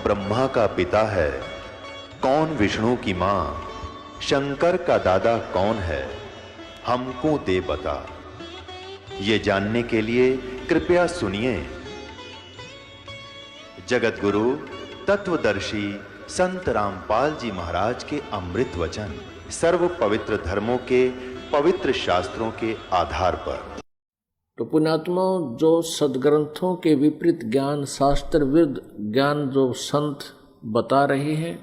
ब्रह्मा का पिता है, कौन विष्णु की मां, शंकर का दादा कौन है, हमको दे बता। ये जानने के लिए कृपया सुनिए। जगत गुरु तत्वदर्शी संत रामपाल जी महाराज के अमृत वचन सर्व पवित्र धर्मों के पवित्र शास्त्रों के आधार पर। तो पुण्यात्मा, जो सदग्रंथों के विपरीत ज्ञान, शास्त्र विरुद्ध ज्ञान जो संत बता रहे हैं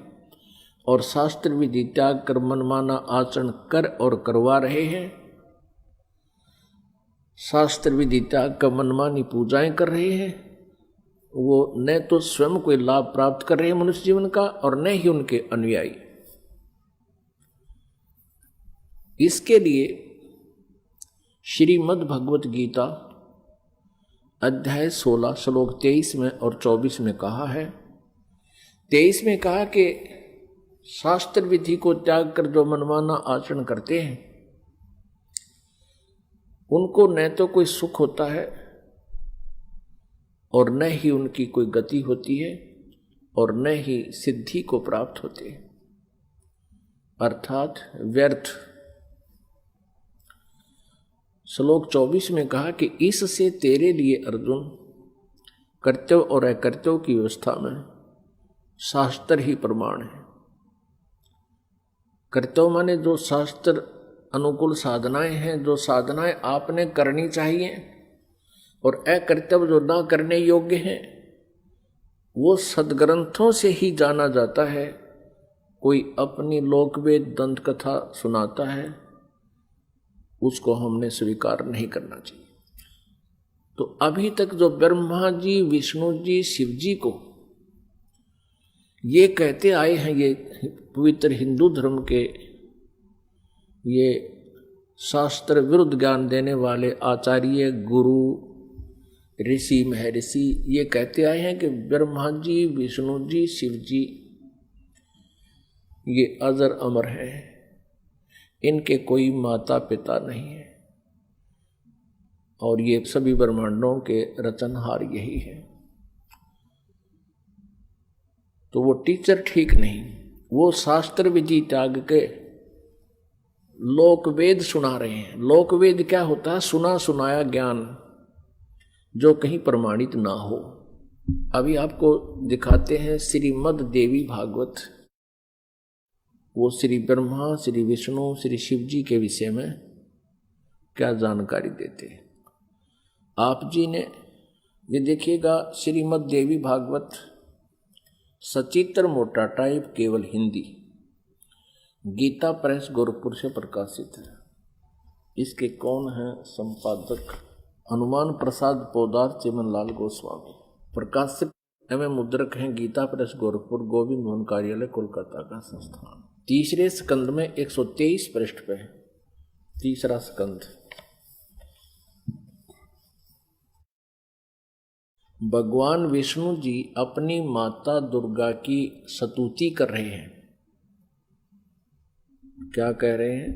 और शास्त्र विधि त्याग कर मनमाना आचरण कर और करवा रहे हैं, शास्त्र विधि त्याग कर मनमानी पूजाएं कर रहे हैं, वो न तो स्वयं कोई लाभ प्राप्त कर रहे हैं मनुष्य जीवन का और न ही उनके अनुयायी। इसके लिए श्रीमद् भगवत गीता अध्याय 16 श्लोक 23 में और 24 में कहा है। 23 में कहा कि शास्त्र विधि को त्याग कर जो मनमाना आचरण करते हैं उनको न तो कोई सुख होता है और न ही उनकी कोई गति होती है और न ही सिद्धि को प्राप्त होते, अर्थात व्यर्थ। श्लोक 24 में कहा कि इससे तेरे लिए अर्जुन कर्तव्य और अकर्तव्य की व्यवस्था में शास्त्र ही प्रमाण है। कर्तव्य माने जो शास्त्र अनुकूल साधनाएं हैं, जो साधनाएं आपने करनी चाहिए, और अकर्तव्य जो ना करने योग्य हैं, वो सदग्रंथों से ही जाना जाता है। कोई अपनी लोकवेद दंत कथा सुनाता है, उसको हमने स्वीकार नहीं करना चाहिए। तो अभी तक जो ब्रह्मा जी, विष्णु जी, शिव जी को ये कहते आए हैं, ये पवित्र हिंदू धर्म के ये शास्त्र विरुद्ध ज्ञान देने वाले आचार्य, गुरु, ऋषि, महर्षि, ये कहते आए हैं कि ब्रह्मा जी, विष्णु जी, शिव जी ये अजर अमर है, इनके कोई माता पिता नहीं है और ये सभी ब्रह्मांडों के रचनहार यही है। तो वो टीचर ठीक नहीं, वो शास्त्र विधि त्याग के लोकवेद सुना रहे हैं। लोकवेद क्या होता है? सुना सुनाया ज्ञान जो कहीं प्रमाणित ना हो। अभी आपको दिखाते हैं श्रीमद् देवी भागवत। वो श्री ब्रह्मा, श्री विष्णु, श्री शिव जी के विषय में क्या जानकारी देते हैं। आप जी ने ये देखिएगा, श्रीमद् देवी भागवत सचित्र मोटा टाइप, केवल हिंदी, गीता प्रेस गोरखपुर से प्रकाशित है। इसके कौन है संपादक? हनुमान प्रसाद पोदार, चिमनलाल गोस्वामी। प्रकाशित एवं मुद्रक हैं गीता प्रेस गोरखपुर, गोविंद मोहन कार्यालय, कोलकाता का संस्थान। तीसरे स्कंद में 123 पृष्ठ पे, तीसरा स्कंद। भगवान विष्णु जी अपनी माता दुर्गा की स्तुति कर रहे हैं। क्या कह रहे हैं?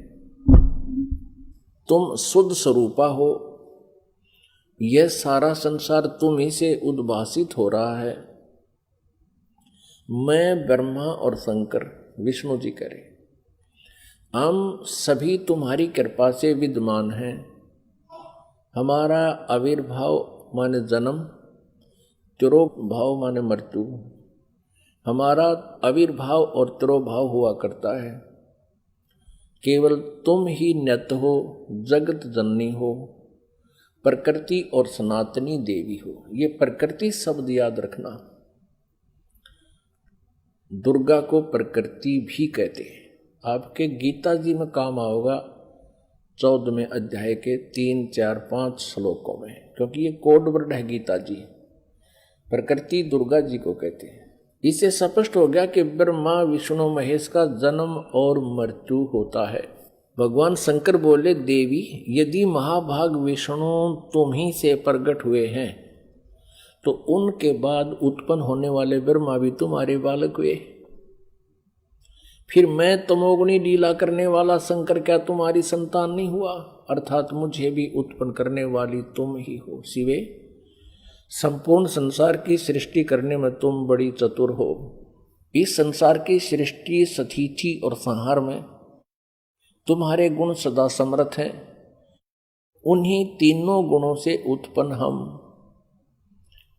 तुम शुद्ध स्वरूपा हो, यह सारा संसार तुम ही से उद्भासित हो रहा है। मैं, ब्रह्मा और शंकर, विष्णु जी कह रहे, हम सभी तुम्हारी कृपा से विद्यमान हैं। हमारा आविर्भाव माने जन्म, तिरोभाव माने मृत्यु, हमारा आविर्भाव और तिरोभाव हुआ करता है। केवल तुम ही नित्य हो, जगत जननी हो, प्रकृति और सनातनी देवी हो। ये प्रकृति शब्द याद रखना। दुर्गा को प्रकृति भी कहते हैं। आपके गीता जी में काम आओगा 14वें अध्याय के 3, 4, 5 श्लोकों में, क्योंकि ये कोड वर्ड है गीता जी। प्रकृति दुर्गा जी को कहते हैं। इससे स्पष्ट हो गया कि ब्रह्मा, विष्णु, महेश का जन्म और मृत्यु होता है। भगवान शंकर बोले, देवी यदि महाभाग विष्णु तुम ही से प्रकट हुए हैं तो उनके बाद उत्पन्न होने वाले ब्रह्मा भी तुम्हारे बालक हुए। फिर मैं तमोगुणी लीला करने वाला शंकर क्या तुम्हारी संतान नहीं हुआ? अर्थात मुझे भी उत्पन्न करने वाली तुम ही हो। शिवे, संपूर्ण संसार की सृष्टि करने में तुम बड़ी चतुर हो। इस संसार की सृष्टि, स्थिति और संहार में तुम्हारे गुण सदा समर्थ हैं। उन्हीं तीनों गुणों से उत्पन्न हम,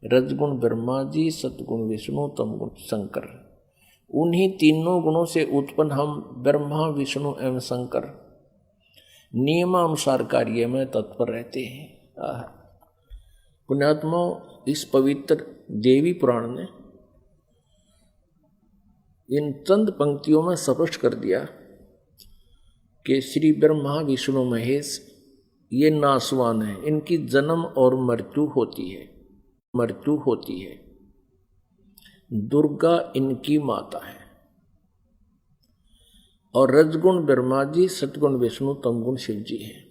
रजगुण ब्रह्मा जी, सतगुण विष्णु, तमगुण शंकर, उन्हीं तीनों गुणों से उत्पन्न हम ब्रह्मा विष्णु एवं शंकर नियमानुसार कार्य में तत्पर रहते हैं। पुण्यात्मा, इस पवित्र देवी पुराण ने इन चंद पंक्तियों में स्पष्ट कर दिया कि श्री ब्रह्मा विष्णु महेश ये नासवान है, इनकी जन्म और मृत्यु होती है। दुर्गा इनकी माता है और रजगुण ब्रह्मा जी, सतगुण विष्णु, तमगुण शिव जी है।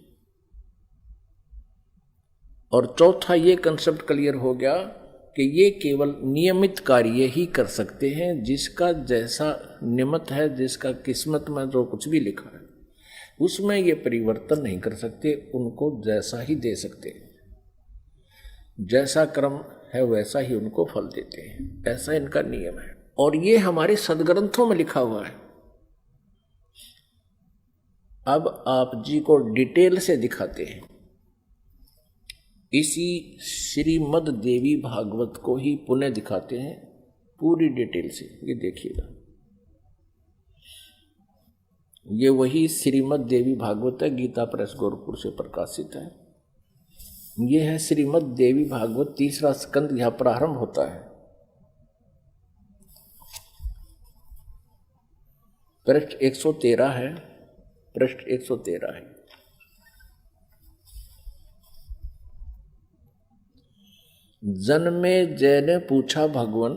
और चौथा ये कंसेप्ट क्लियर हो गया कि ये केवल नियमित कार्य ही कर सकते हैं। जिसका जैसा नियमित है, जिसका किस्मत में जो कुछ भी लिखा है उसमें ये परिवर्तन नहीं कर सकते, उनको जैसा ही दे सकते हैं। जैसा कर्म है वैसा ही उनको फल देते हैं, ऐसा इनका नियम है। और ये हमारे सदग्रंथों में लिखा हुआ है। अब आप जी को डिटेल से दिखाते हैं। इसी श्रीमद् देवी भागवत को ही पुनः दिखाते हैं पूरी डिटेल से। ये देखिएगा, ये वही श्रीमद् देवी भागवत है, गीता प्रेस गोरखपुर से प्रकाशित है। ये है श्रीमद् देवी भागवत, तीसरा स्कंद यहां प्रारंभ होता है। पृष्ठ 113 है, पृष्ठ 113 है। जन्मे जय ने पूछा, भगवान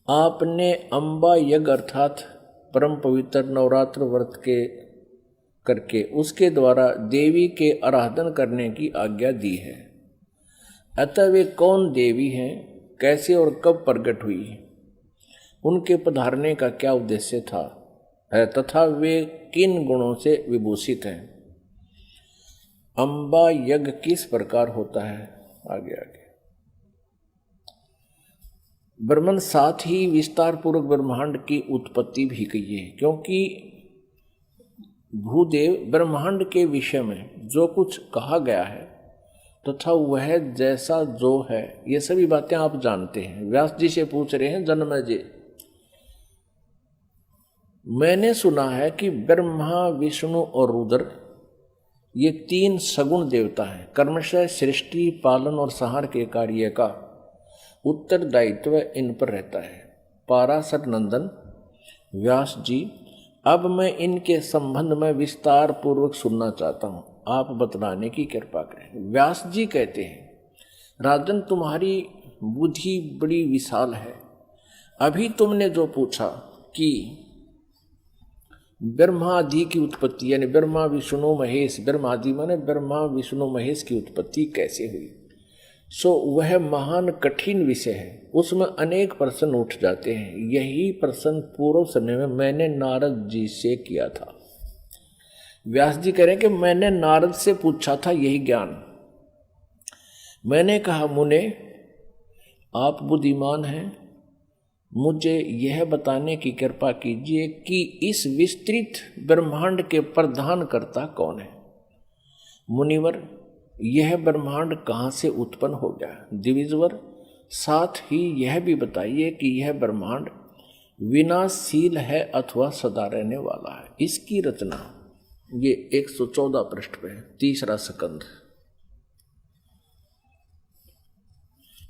आपने अंबा यज्ञ अर्थात परम पवित्र नवरात्र व्रत के करके उसके द्वारा देवी के आराधन करने की आज्ञा दी है। अतः वे कौन देवी हैं, कैसे और कब प्रकट हुई, उनके पधारने का क्या उद्देश्य था है, तथा वे किन गुणों से विभूषित हैं। अंबा यज्ञ किस प्रकार होता है। आगे ब्रह्मन साथ ही विस्तार पूर्वक ब्रह्मांड की उत्पत्ति भी कही है, क्योंकि भूदेव ब्रह्मांड के विषय में जो कुछ कहा गया है तथा वह जैसा जो है, ये सभी बातें आप जानते हैं। व्यास जी से पूछ रहे हैं, जन्मेजय मैंने सुना है कि ब्रह्मा विष्णु और रुद्र ये तीन सगुण देवता हैं। कर्मशः सृष्टि, पालन और संहार के कार्य का उत्तरदायित्व इन पर रहता है। पाराशर नंदन व्यास जी, अब मैं इनके संबंध में विस्तार पूर्वक सुनना चाहता हूँ, आप बतलाने की कृपा करें। व्यास जी कहते हैं, राजन तुम्हारी बुद्धि बड़ी विशाल है। अभी तुमने जो पूछा कि ब्रह्मादि की उत्पत्ति, यानी ब्रह्मा विष्णु महेश, ब्रह्मादि माने ब्रह्मा विष्णु महेश की उत्पत्ति कैसे हुई, सो वह महान कठिन विषय है। उसमें अनेक प्रश्न उठ जाते हैं। यही प्रश्न पूर्व समय में मैंने नारद जी से किया था। व्यास जी कह रहे हैं कि मैंने नारद से पूछा था यही ज्ञान। मैंने कहा, मुने आप बुद्धिमान हैं, मुझे यह बताने की कृपा कीजिए कि इस विस्तृत ब्रह्मांड के प्रधान कर्ता कौन है। मुनिवर, यह ब्रह्मांड कहाँ से उत्पन्न हो गया। दिविजवर, साथ ही यह भी बताइए कि यह ब्रह्मांड विनाशशील है अथवा सदा रहने वाला है। इसकी रचना ये 114 पृष्ठ पे है, तीसरा स्कंद।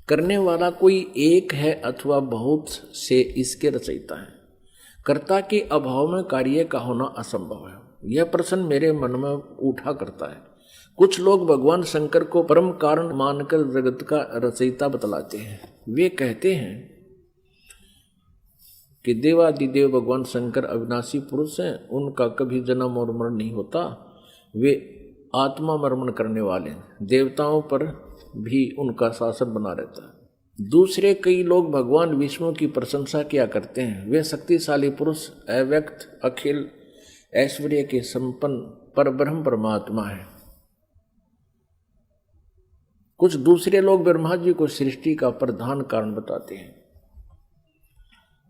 करने वाला कोई एक है अथवा बहुत से इसके रचयिता है। कर्ता के अभाव में कार्य का होना असंभव है। यह प्रश्न मेरे मन में उठा करता है। कुछ लोग भगवान शंकर को परम कारण मानकर जगत का रचयिता बतलाते हैं। वे कहते हैं कि देवादिदेव भगवान शंकर अविनाशी पुरुष हैं, उनका कभी जन्म और मरण नहीं होता, वे आत्मा मर्मण करने वाले हैं, देवताओं पर भी उनका शासन बना रहता है। दूसरे कई लोग भगवान विष्णु की प्रशंसा किया करते हैं। वे शक्तिशाली पुरुष, अव्यक्त, अखिल ऐश्वर्य के संपन्न परब्रह्म परमात्मा है। कुछ दूसरे लोग ब्रह्मा जी को सृष्टि का प्रधान कारण बताते हैं।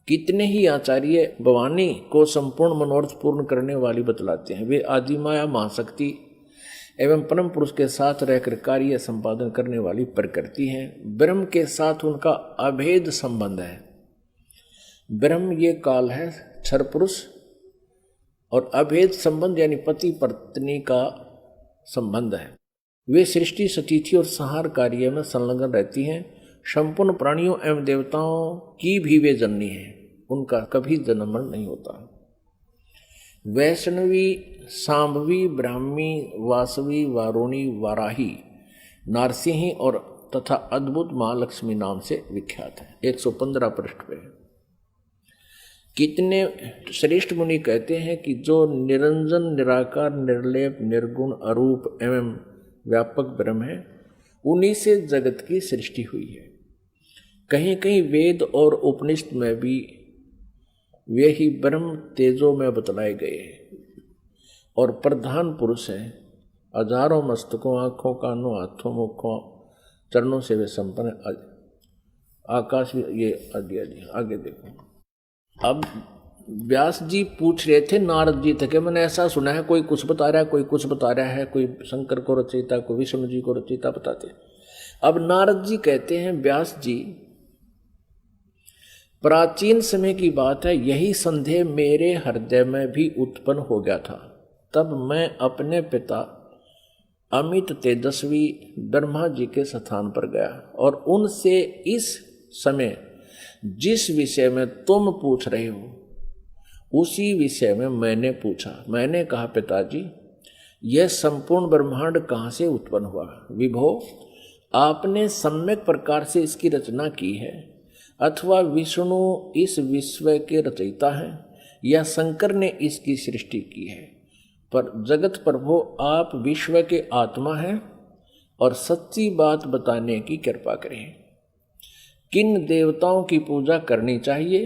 कितने ही आचार्य भवानी को संपूर्ण मनोरथ पूर्ण करने वाली बतलाते हैं। वे आदिमाया महाशक्ति एवं परम पुरुष के साथ रहकर कार्य संपादन करने वाली प्रकृति है। ब्रह्म के साथ उनका अभेद संबंध है। ब्रह्म ये काल है, क्षर पुरुष, और अभेद संबंध यानी पति पत्नी का संबंध है। वे सृष्टि, सतिथि और संहार कार्य में संलग्न रहती हैं। संपूर्ण प्राणियों एवं देवताओं की भी वे जननी है, उनका कभी जन्म नहीं होता। वैष्णवी, सांभवी, ब्राह्मी, वासवी, वारुणी, वाराही, नारसिंही और तथा अद्भुत महालक्ष्मी नाम से विख्यात है। 115 पृष्ठ पे। कितने श्रेष्ठ मुनि कहते हैं कि जो निरंजन, निराकार, निर्लेप, निर्गुण, अरूप एवं व्यापक ब्रह्म है, उन्हीं से जगत की सृष्टि हुई है। कहीं कहीं वेद और उपनिषद में भी वे ही ब्रह्म तेजो में बतलाए गए और प्रधान पुरुष हैं। हजारों मस्तकों, आँखों, कानों, हाथों, मुखों, चरणों से वे संपन्न आकाश। ये आगे देखो। अब व्यास जी पूछ रहे थे नारद जी थे कि मैंने ऐसा सुना है, कोई कुछ बता रहा है, कोई कुछ बता रहा है, कोई शंकर को रचयिता, कोई विष्णु जी को रचयिता बताते। अब नारद जी कहते हैं, व्यास जी, प्राचीन समय की बात है, यही संदेह मेरे हृदय में भी उत्पन्न हो गया था। तब मैं अपने पिता अमित तेजस्वी ब्रह्मा जी के स्थान पर गया और उनसे इस समय जिस विषय में तुम पूछ रहे हो उसी विषय में मैंने पूछा। मैंने कहा, पिताजी, यह संपूर्ण ब्रह्मांड कहाँ से उत्पन्न हुआ? विभो, आपने सम्यक प्रकार से इसकी रचना की है, अथवा विष्णु इस विश्व के रचयिता हैं, या शंकर ने इसकी सृष्टि की है। पर जगत प्रभु, आप विश्व के आत्मा हैं और सच्ची बात बताने की कृपा करें। किन देवताओं की पूजा करनी चाहिए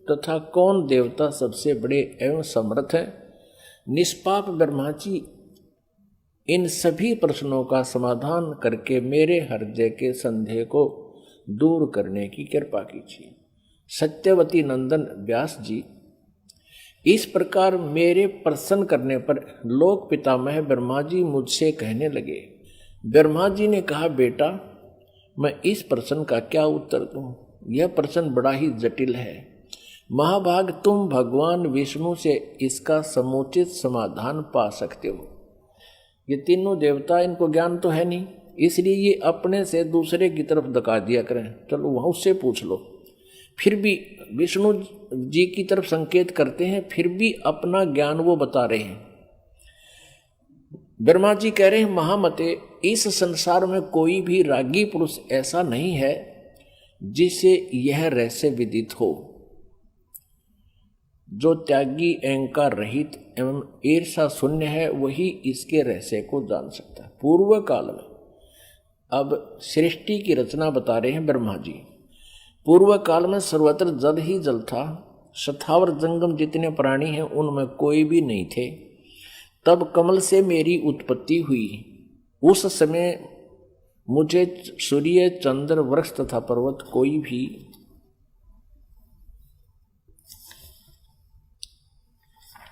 तथा कौन देवता सबसे बड़े एवं समर्थ है? निष्पाप ब्रह्मा जी, इन सभी प्रश्नों का समाधान करके मेरे हृदय के संदेह को दूर करने की कृपा कीजिए। सत्यवती नंदन व्यास जी, इस प्रकार मेरे प्रसन्न करने पर लोक पितामह ब्रह्मा जी मुझसे कहने लगे। ब्रह्मा जी ने कहा, बेटा, मैं इस प्रश्न का क्या उत्तर दूं? यह प्रश्न बड़ा ही जटिल है। महाभाग, तुम भगवान विष्णु से इसका समुचित समाधान पा सकते हो। ये तीनों देवता, इनको ज्ञान तो है नहीं, इसलिए ये अपने से दूसरे की तरफ धका दिया करें। चलो वहाँ उससे पूछ लो। फिर भी विष्णु जी की तरफ संकेत करते हैं, फिर भी अपना ज्ञान वो बता रहे हैं। ब्रह्मा जी कह रहे हैं, महामते, इस संसार में कोई भी रागी पुरुष ऐसा नहीं है जिसे यह रहस्य विदित हो। जो त्यागी, अहंकार रहित एवं ईर्षा शून्य है, वही इसके रहस्य को जान सकता है। पूर्व काल में, अब सृष्टि की रचना बता रहे हैं ब्रह्मा जी। पूर्व काल में सर्वत्र जल ही जल था। स्थावर जंगम जितने प्राणी हैं उनमें कोई भी नहीं थे। तब कमल से मेरी उत्पत्ति हुई। उस समय मुझे सूर्य, चंद्र, वृक्ष तथा पर्वत कोई भी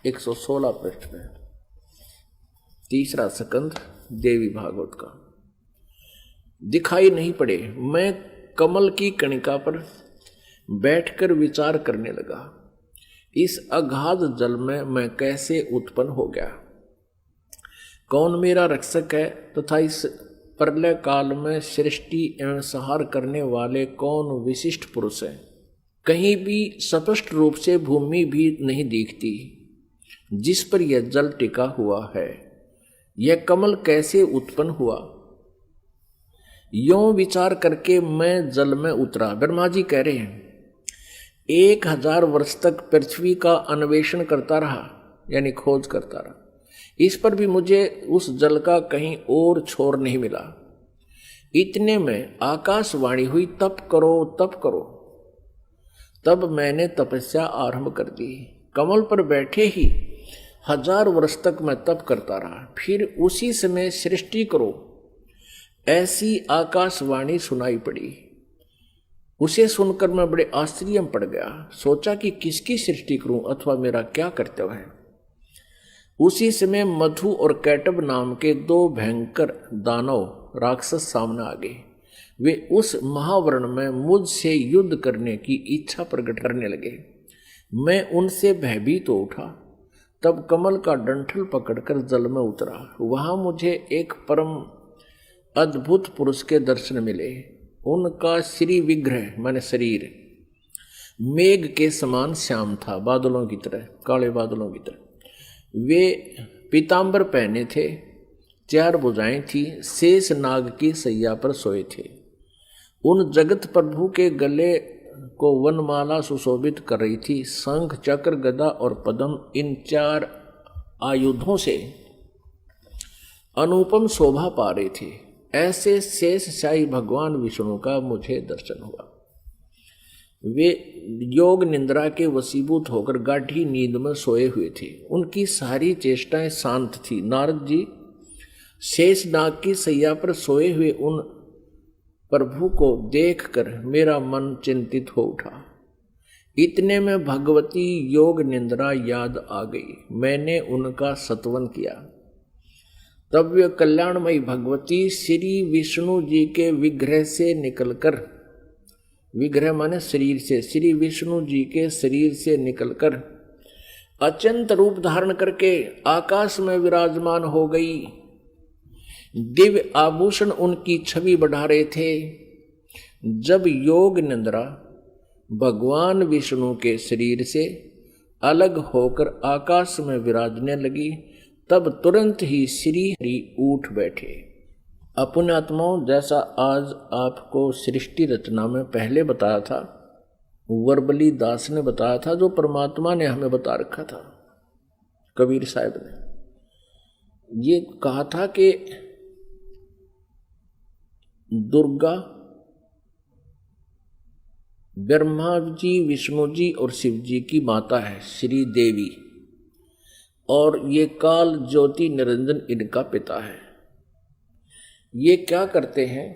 116 पृष्ठ में, तीसरा स्कंद देवी भागवत का, दिखाई नहीं पड़े। मैं कमल की कणिका पर बैठकर विचार करने लगा, इस अगाध जल में मैं कैसे उत्पन्न हो गया, कौन मेरा रक्षक है, तथा इस प्रलय काल में सृष्टि एवं संहार करने वाले कौन विशिष्ट पुरुष हैं। कहीं भी स्पष्ट रूप से भूमि भी नहीं दिखती जिस पर यह जल टिका हुआ है। यह कमल कैसे उत्पन्न हुआ, यों विचार करके मैं जल में उतरा। ब्रह्मा जी कह रहे हैं, 1000 वर्ष तक पृथ्वी का अन्वेषण करता रहा, यानी खोज करता रहा। इस पर भी मुझे उस जल का कहीं और छोर नहीं मिला। इतने में आकाशवाणी हुई, तप करो, तप करो। तब मैंने तपस्या आरंभ कर दी। कमल पर बैठे ही 1000 वर्ष तक मैं तप करता रहा। फिर उसी समय सृष्टि करो। ऐसी आकाशवाणी सुनाई पड़ी। उसे सुनकर मैं बड़े आश्चर्य में पड़ गया। सोचा कि किसकी सृष्टि करूं अथवा मेरा क्या कर्तव्य है। उसी समय मधु और कैटब नाम के दो भयंकर दानव राक्षस सामने आ गए। वे उस महावर्ण में मुझसे युद्ध करने की इच्छा प्रकट करने लगे। मैं उनसे भयभीत हो उठा। तब कमल का डंठल पकड़कर जल में उतरा। वहां मुझे एक परम अद्भुत पुरुष के दर्शन मिले। उनका श्री विग्रह माने शरीर मेघ के समान श्याम था, बादलों की तरह, काले बादलों की तरह। वे पीतांबर पहने थे, 4 भुजाएं थी, शेष नाग की सैया पर सोए थे। उन जगत प्रभु के गले को वनमाला सुशोभित कर रही थी। शंख, चक्र, गदा और पद्म, इन 4 आयुधों से अनुपम शोभा पा रहे थे। ऐसे शेष शाही भगवान विष्णु का मुझे दर्शन हुआ। वे योग निंद्रा के वशीभूत होकर गाढ़ी नींद में सोए हुए थे। उनकी सारी चेष्टाएं शांत थी। नारद जी शेष नाग की सैया पर सोए हुए उन प्रभु को देखकर मेरा मन चिंतित हो उठा। इतने में भगवती योग निंद्रा याद आ गई। मैंने उनका स्तवन किया। तब वे कल्याणमयी भगवती श्री विष्णु जी के विग्रह से निकलकर, विग्रह माने शरीर से, श्री विष्णु जी के शरीर से निकलकर अत्यंत रूप धारण करके आकाश में विराजमान हो गई। दिव्य आभूषण उनकी छवि बढ़ा रहे थे। जब योग निंद्रा भगवान विष्णु के शरीर से अलग होकर आकाश में विराजने लगी, तब तुरंत ही श्री हरि उठ बैठे। अपने आत्माओं, जैसा आज आपको सृष्टि रचना में पहले बताया था, वर्बली दास ने बताया था, जो परमात्मा ने हमें बता रखा था, कबीर साहब ने ये कहा था कि दुर्गा, ब्रह्मा जी, विष्णु जी और शिव जी की माता है श्री देवी, और ये काल ज्योति निरंजन इनका पिता है। ये क्या करते हैं?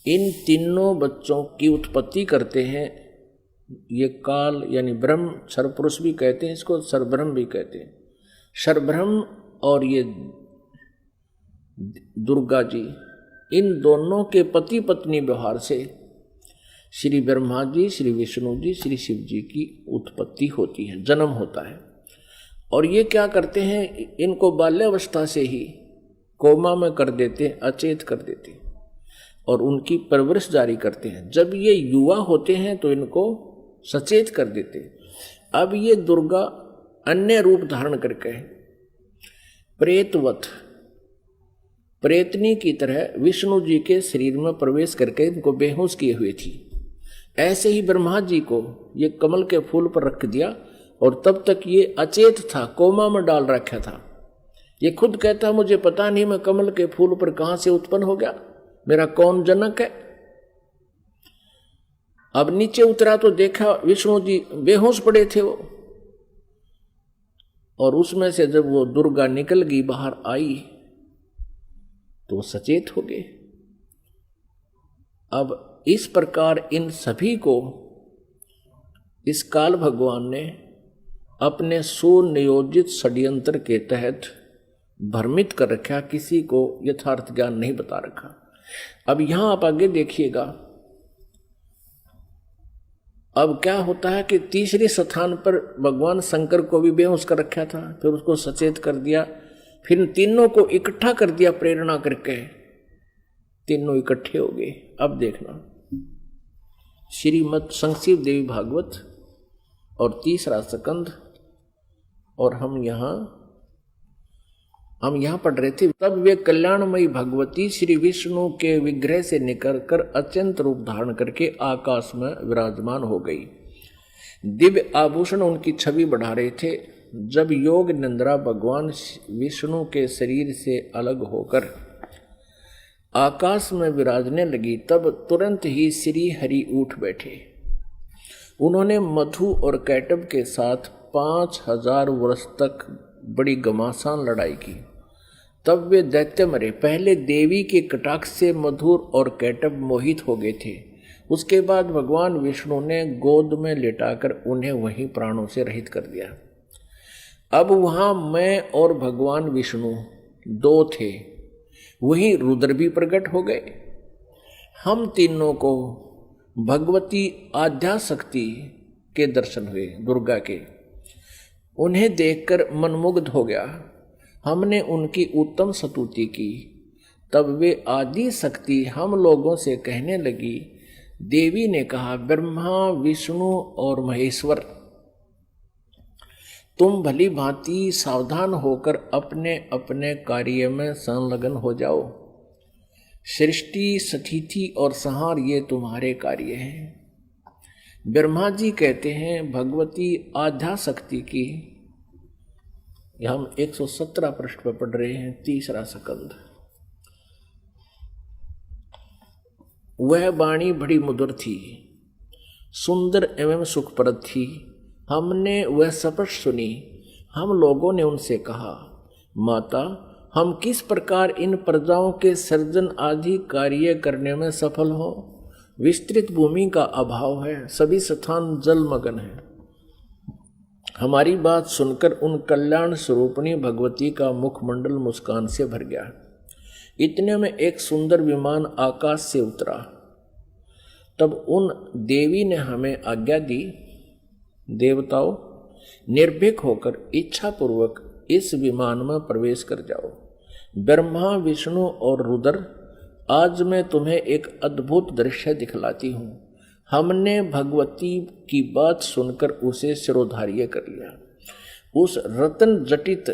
इन तीनों बच्चों की उत्पत्ति करते हैं। ये काल यानी ब्रह्म, सर्वपुरुष भी कहते हैं इसको, सर्वब्रह्म भी कहते हैं। सर्वब्रह्म और ये दुर्गा जी, इन दोनों के पति पत्नी व्यवहार से श्री ब्रह्मा जी, श्री विष्णु जी, श्री शिव जी की उत्पत्ति होती है, जन्म होता है। और ये क्या करते हैं? इनको बाल्यावस्था से ही कोमा में कर देते, अचेत कर देते और उनकी परवरिश जारी करते हैं। जब ये युवा होते हैं तो इनको सचेत कर देते। अब ये दुर्गा अन्य रूप धारण करके प्रेतवत, प्रेतनी की तरह विष्णु जी के शरीर में प्रवेश करके इनको बेहोश किए हुए थी। ऐसे ही ब्रह्मा जी को ये कमल के फूल पर रख दिया और तब तक ये अचेत था, कोमा में डाल रखा था। ये खुद कहता मुझे पता नहीं मैं कमल के फूल पर कहां से उत्पन्न हो गया, मेरा कौन जनक है। अब नीचे उतरा तो देखा विष्णु जी बेहोश पड़े थे वो, और उसमें से जब वो दुर्गा निकल गई, बाहर आई, तो सचेत हो गए। अब इस प्रकार इन सभी को इस काल भगवान ने अपने सुनियोजित षड्यंत्र के तहत भ्रमित कर रखा, किसी को यथार्थ ज्ञान नहीं बता रखा। अब यहां आप आगे देखिएगा, अब क्या होता है कि तीसरे स्थान पर भगवान शंकर को भी बेहोश कर रखा था, फिर उसको सचेत कर दिया, फिर तीनों को इकट्ठा कर दिया प्रेरणा करके, तीनों इकट्ठे हो गए। अब देखना श्रीमद् संक्षिप्त देवी भागवत और तीसरा स्कंद, और हम यहां पढ़ रहे थे। तब वे कल्याणमयी भगवती श्री विष्णु के विग्रह से निकलकर अत्यंत रूप धारण करके आकाश में विराजमान हो गई। दिव्य आभूषण उनकी छवि बढ़ा रहे थे। जब योग निंद्रा भगवान विष्णु के शरीर से अलग होकर आकाश में विराजने लगी, तब तुरंत ही श्री हरि उठ बैठे। उन्होंने मधु और कैटब के साथ 5000 वर्ष तक बड़ी घमासान लड़ाई की। तब वे दैत्य मरे। पहले देवी के कटाक्ष से मधुर और कैटब मोहित हो गए थे। उसके बाद भगवान विष्णु ने गोद में लेटाकर उन्हें वहीं प्राणों से रहित कर दिया। अब वहां मैं और भगवान विष्णु दो थे, वहीं रुद्र भी प्रकट हो गए। हम तीनों को भगवती आद्याशक्ति के दर्शन हुए, दुर्गा के। उन्हें देखकर मनमुग्ध हो गया। हमने उनकी उत्तम स्तुति की। तब वे आदि शक्ति हम लोगों से कहने लगी। देवी ने कहा, ब्रह्मा, विष्णु और महेश्वर, तुम भली भांति सावधान होकर अपने अपने कार्य में संलग्न हो जाओ। सृष्टि, स्थिति और संहार ये तुम्हारे कार्य हैं। ब्रह्मा जी कहते हैं, भगवती आद्याशक्ति की, हम 117 पृष्ठ पर पढ़ रहे हैं, तीसरा स्कंद। वह वाणी बड़ी मधुर थी, सुंदर एवं सुखप्रद थी। हमने वह स्पष्ट सुनी। हम लोगों ने उनसे कहा, माता, हम किस प्रकार इन प्रजाओं के सर्जन आदि कार्य करने में सफल हो? विस्तृत भूमि का अभाव है, सभी स्थान जलमग्न है। हमारी बात सुनकर उन कल्याण स्वरूपिणी भगवती का मुखमंडल मुस्कान से भर गया। इतने में एक सुंदर विमान आकाश से उतरा। तब उन देवी ने हमें आज्ञा दी, देवताओं, निर्भीक होकर इच्छा पूर्वक इस विमान में प्रवेश कर जाओ। ब्रह्मा, विष्णु और रुद्र, आज मैं तुम्हें एक अद्भुत दृश्य दिखलाती हूँ। हमने भगवती की बात सुनकर उसे शिरोधार्य कर लिया। उस रत्न जटित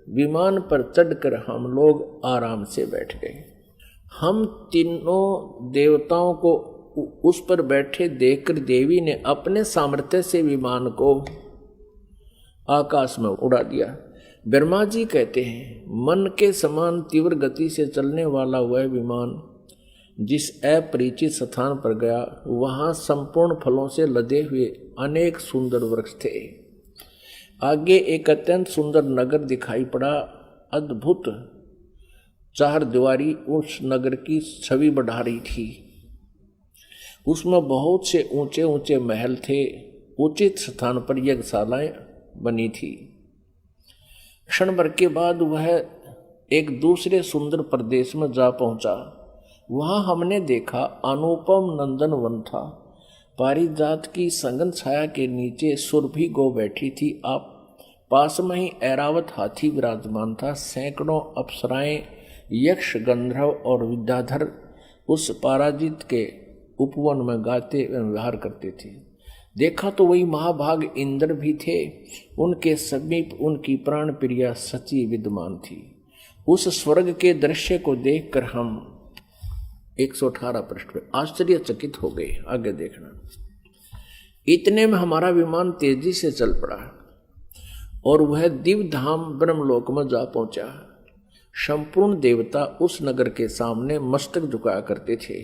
विमान पर चढ़कर हम लोग आराम से बैठ गए। हम तीनों देवताओं को उस पर बैठे देखकर देवी ने अपने सामर्थ्य से विमान को आकाश में उड़ा दिया। ब्रह्मा जी कहते हैं, मन के समान तीव्र गति से चलने वाला वह विमान जिस अपरिचित स्थान पर गया, वहां संपूर्ण फलों से लदे हुए अनेक सुंदर वृक्ष थे। आगे एक अत्यंत सुंदर नगर दिखाई पड़ा। अद्भुत चार दीवारी उस नगर की छवि बढ़ा रही थी। उसमें बहुत से ऊंचे ऊंचे महल थे। उचित स्थान पर यज्ञशालाएं बनी थी। क्षण भर के बाद वह एक दूसरे सुंदर प्रदेश में जा पहुंचा। वहां हमने देखा अनुपम नंदन वन था। पारिजात की संगन छाया के नीचे सुरभि गो बैठी थी। आप पास में ही ऐरावत हाथी विराजमान था। सैकड़ों अप्सराएं, यक्ष, गंधर्व और विद्याधर उस पराजित के उपवन में गाते एवं विहार करते थे। देखा तो वही महाभाग इंद्र भी थे। उनके समीप उनकी प्राण प्रिया सची विद्यमान थी। उस स्वर्ग के दृश्य को देखकर हम 118 पृष्ठ पे आश्चर्यचकित हो गए। आगे देखना। इतने में हमारा विमान तेजी से चल पड़ा और वह दिव्य धाम ब्रह्मलोक में जा पहुंचा। संपूर्ण देवता उस नगर के सामने मस्तक झुकाया करते थे।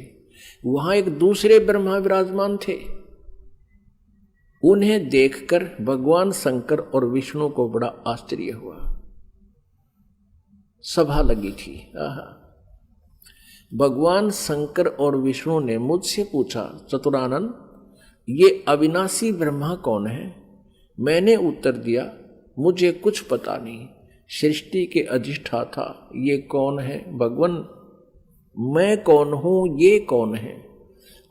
वहां एक दूसरे ब्रह्मा विराजमान थे। उन्हें देखकर भगवान शंकर और विष्णु को बड़ा आश्चर्य हुआ। सभा लगी थी। भगवान शंकर और विष्णु ने मुझसे पूछा, चतुरानन, ये अविनाशी ब्रह्मा कौन है? मैंने उत्तर दिया, मुझे कुछ पता नहीं। सृष्टि के अधिष्ठाता ये कौन है? भगवान, मैं कौन हूं, ये कौन है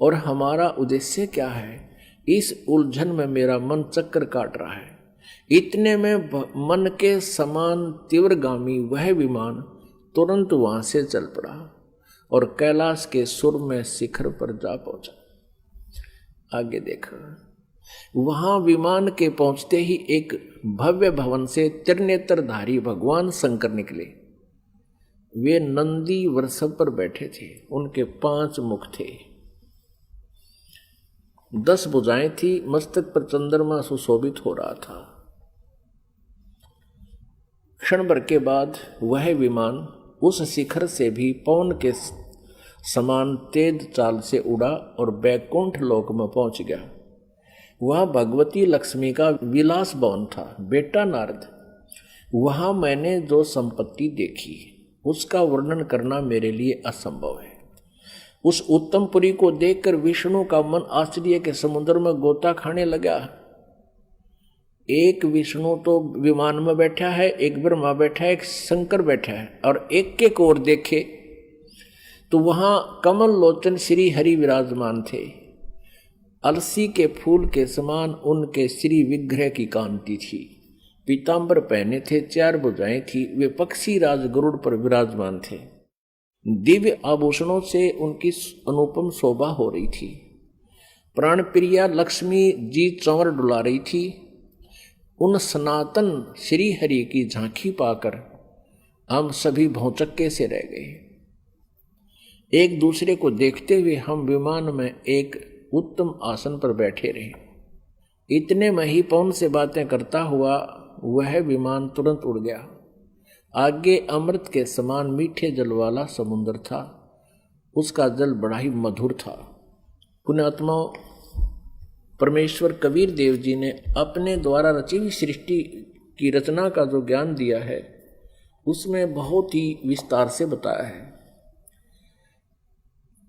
और हमारा उद्देश्य क्या है? इस उलझन में मेरा मन चक्कर काट रहा है। इतने में मन के समान तीव्रगामी वह विमान तुरंत वहां से चल पड़ा और कैलाश के सुर में शिखर पर जा पहुंचा। आगे देखा। वहां विमान के पहुंचते ही एक भव्य भवन से त्रिनेत्रधारी भगवान शंकर निकले। वे नंदी वृषभ पर बैठे थे। उनके 5 मुख थे, 10 भुजाएं थी। मस्तक पर चंद्रमा सुशोभित हो रहा था। क्षण भर के बाद वह विमान उस शिखर से भी पवन के समान तेज चाल से उड़ा और बैकुंठ लोक में पहुंच गया। वह भगवती लक्ष्मी का विलास भवन था। बेटा नारद, वहां मैंने जो संपत्ति देखी उसका वर्णन करना मेरे लिए असंभव है। उस उत्तमपुरी को देखकर विष्णु का मन आश्चर्य के समुद्र में गोता खाने लगा। एक विष्णु तो विमान में बैठा है, एक ब्रह्मा बैठा है, एक शंकर बैठा है, और एक एक ओर देखे तो वहां कमल लोचन श्री हरि विराजमान थे। अलसी के फूल के समान उनके श्री विग्रह की कांति थी। पीतांबर पहने थे, 4 भुजाएं थी, वे पक्षी राज गरुड़ पर विराजमान थे। दिव्य आभूषणों से उनकी अनुपम शोभा हो रही थी। प्राण प्रिया लक्ष्मी जी चंवर डुला रही थी। उन सनातन श्री हरि की झांकी पाकर हम सभी भौचक्के से रह गए। एक दूसरे को देखते हुए हम विमान में एक उत्तम आसन पर बैठे रहे। इतने में ही पवन से बातें करता हुआ वह विमान तुरंत उड़ गया। आगे अमृत के समान मीठे जल वाला समुद्र था। उसका जल बड़ा ही मधुर था। पुण्यात्माओं, परमेश्वर कबीर देव जी ने अपने द्वारा रची हुई सृष्टि की रचना का जो ज्ञान दिया है उसमें बहुत ही विस्तार से बताया है।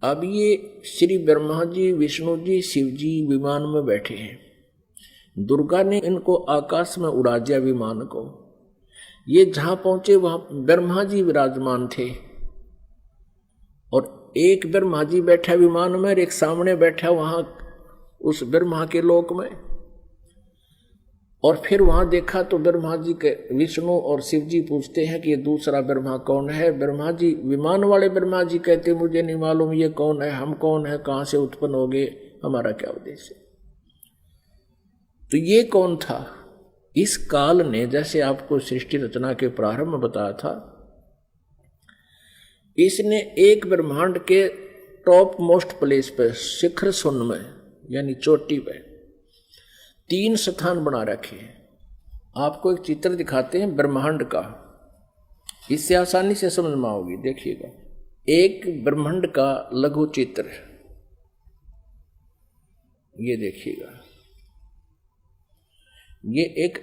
अब ये श्री ब्रह्मा जी, विष्णु जी, शिव जी विमान में बैठे हैं। दुर्गा ने इनको आकाश में उड़ा दिया विमान को। ये जहां पहुंचे वहां ब्रह्मा जी विराजमान थे, और एक ब्रह्मा जी बैठा विमान में और एक सामने बैठा वहां उस ब्रह्मा के लोक में। और फिर वहां देखा तो ब्रह्मा जी के विष्णु और शिव जी पूछते हैं कि ये दूसरा ब्रह्मा कौन है। ब्रह्मा जी, विमान वाले ब्रह्मा जी कहते मुझे नहीं मालूम ये कौन है, हम कौन है, कहां से उत्पन्न हो गए, हमारा क्या उद्देश्य है। तो ये कौन था? इस काल ने, जैसे आपको सृष्टि रचना के प्रारंभ में बताया था, इसने एक ब्रह्मांड के टॉप मोस्ट प्लेस पे, शिखर शून्य में यानी चोटी पे 3 स्थान बना रखे हैं। आपको एक चित्र दिखाते हैं ब्रह्मांड का, इससे आसानी से समझ में आओगी। देखिएगा, एक ब्रह्मांड का लघु चित्र, ये देखिएगा, ये एक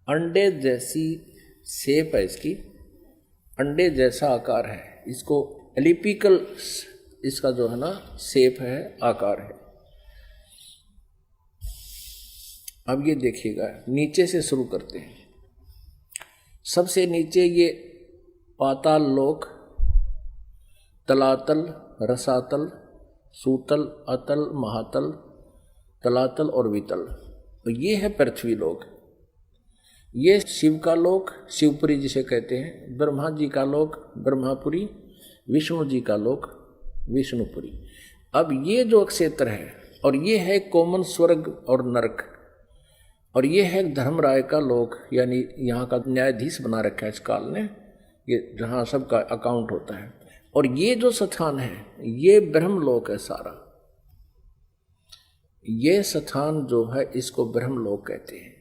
अंडे जैसी शेप है, इसकी अंडे जैसा आकार है। इसको एलिपिकल इसका जो है ना शेप है, आकार है। अब ये देखिएगा, नीचे से शुरू करते हैं। सबसे नीचे ये पाताल लोक, तलातल, रसातल, सूतल, अतल, महातल, तलातल और वितल। तो ये है पृथ्वी लोक। ये शिव का लोक, शिवपुरी जिसे कहते हैं। ब्रह्मा जी का लोक ब्रह्मापुरी, विष्णु जी का लोक विष्णुपुरी। अब ये जो क्षेत्र है, और ये है कॉमन स्वर्ग और नरक, और ये है धर्मराय का लोक, यानी यहाँ का न्यायाधीश बना रखा है इस काल ने, ये जहाँ सबका अकाउंट होता है। और ये जो स्थान है ये ब्रह्मलोक है सारा। ये स्थान जो है इसको ब्रह्मलोक कहते हैं।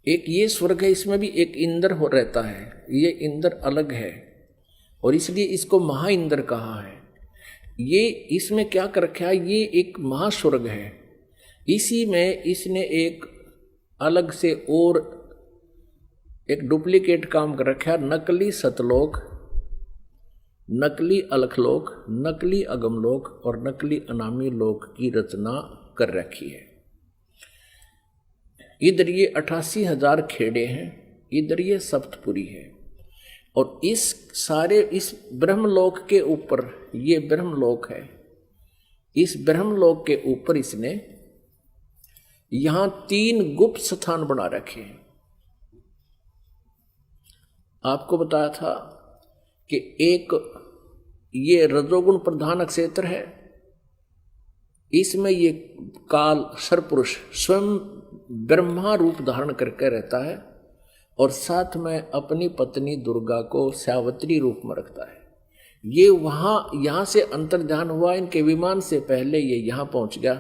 एक ये स्वर्ग है, इसमें भी एक इंद्र हो रहता है। ये इंद्र अलग है और इसलिए इसको महा इंद्र कहा है। ये इसमें क्या कर रखा है, ये एक महास्वर्ग है। इसी में इसने एक अलग से और एक डुप्लीकेट काम कर रखा है। नकली सतलोक, नकली अलखलोक, नकली अगमलोक और नकली अनामी लोक की रचना कर रखी है। इधर ये 88,000 खेड़े हैं, इधर ये सप्तपुरी है। और इस सारे इस ब्रह्मलोक के ऊपर, ये ब्रह्मलोक है, इस ब्रह्मलोक के ऊपर इसने यहां 3 गुप्त स्थान बना रखे हैं। आपको बताया था कि एक ये रजोगुण प्रधान क्षेत्र है, इसमें ये काल सरपुरुष स्वयं ब्रह्मा रूप धारण करके रहता है और साथ में अपनी पत्नी दुर्गा को सावित्री रूप में रखता है। ये वहां यहां से अंतर्ध्यान हुआ, इनके विमान से पहले ये यहां पहुंच गया।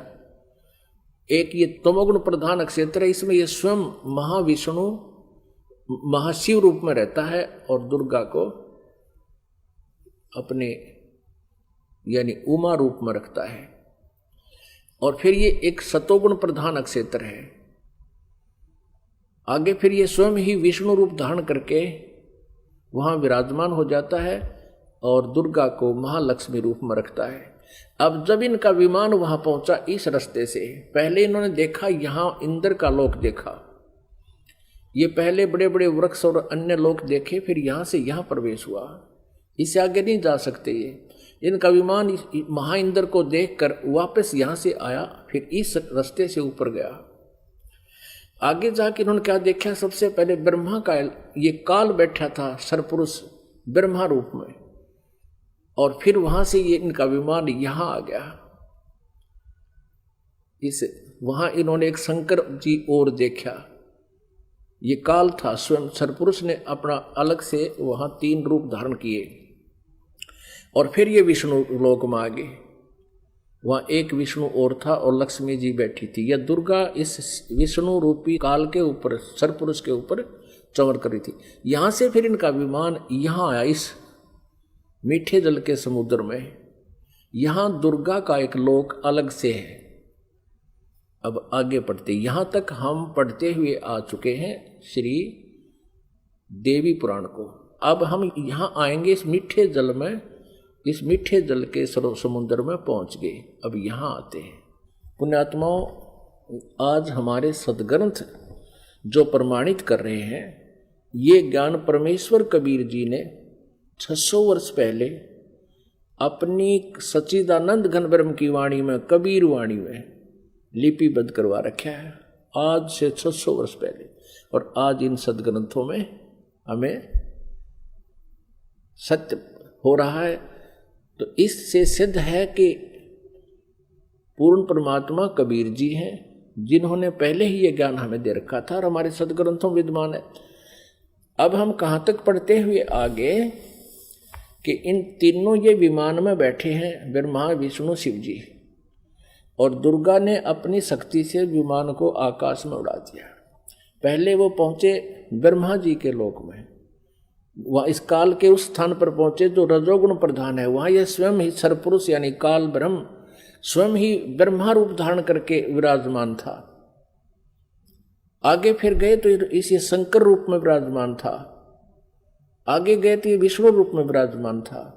एक ये तमोगुण प्रधान क्षेत्र है, इसमें ये स्वयं महाविष्णु महाशिव रूप में रहता है और दुर्गा को अपने यानी उमा रूप में रखता है। और फिर ये एक सतोगुण प्रधान क्षेत्र है। आगे फिर ये स्वयं ही विष्णु रूप धारण करके वहाँ विराजमान हो जाता है और दुर्गा को महालक्ष्मी रूप में रखता है। अब जब इनका विमान वहां पहुंचा इस रास्ते से, पहले इन्होंने देखा यहां इंद्र का लोक देखा, ये पहले बड़े बड़े वृक्ष और अन्य लोक देखे, फिर यहां से यहां प्रवेश हुआ। इससे आगे नहीं जा सकते ये। इनका विमान महा इंद्र को देखकर वापस यहां से आया, फिर इस रास्ते से ऊपर गया। आगे जाके इन्होंने क्या देखा, सबसे पहले ब्रह्मा का ये काल बैठा था सरपुरुष ब्रह्मा रूप में, और फिर वहां से ये इनका विमान यहां आ गया। इस वहां इन्होंने एक शंकर जी और देखा, ये काल था, स्वयं सरपुरुष ने अपना अलग से वहां 3 रूप धारण किए, और फिर ये विष्णु लोक में आ गए। वहां एक विष्णु और था और लक्ष्मी जी बैठी थी। यह दुर्गा इस विष्णु रूपी काल के ऊपर, सरपुरुष के ऊपर चमक रही थी। यहां से फिर इनका विमान यहां आया, इस मीठे जल के समुद्र में। यहां दुर्गा का एक लोक अलग से है। अब आगे पढ़ते, यहां तक हम पढ़ते हुए आ चुके हैं श्री देवी पुराण को। अब हम यहां आएंगे इस मीठे जल में, इस मीठे जल के समुद्र में पहुंच गए। अब यहां आते हैं पुण्यात्माओं, आज हमारे सदग्रंथ जो प्रमाणित कर रहे हैं, ये ज्ञान परमेश्वर कबीर जी ने 600 वर्ष पहले अपनी सच्चिदानंद घन ब्रह्म की वाणी में, कबीर वाणी में लिपिबद्ध करवा रखा है, आज से 600 वर्ष पहले। और आज इन सदग्रंथों में हमें सत्य हो रहा है। तो इससे सिद्ध है कि पूर्ण परमात्मा कबीर जी हैं, जिन्होंने पहले ही ये ज्ञान हमें दे रखा था और हमारे सदग्रंथों में विद्यमान है। अब हम कहाँ तक पढ़ते हुए आगे कि इन तीनों ये विमान में बैठे हैं, ब्रह्मा विष्णु शिव जी, और दुर्गा ने अपनी शक्ति से विमान को आकाश में उड़ा दिया। पहले वो पहुंचे ब्रह्मा जी के लोक में, वह इस काल के उस स्थान पर पहुंचे जो रजोगुण प्रधान है। वहां यह स्वयं ही सरपुरुष यानी काल ब्रह्म स्वयं ही ब्रह्मा रूप धारण करके विराजमान था। आगे फिर गए तो इसे शंकर रूप में विराजमान था, आगे गए तो ये विष्णु रूप में विराजमान था।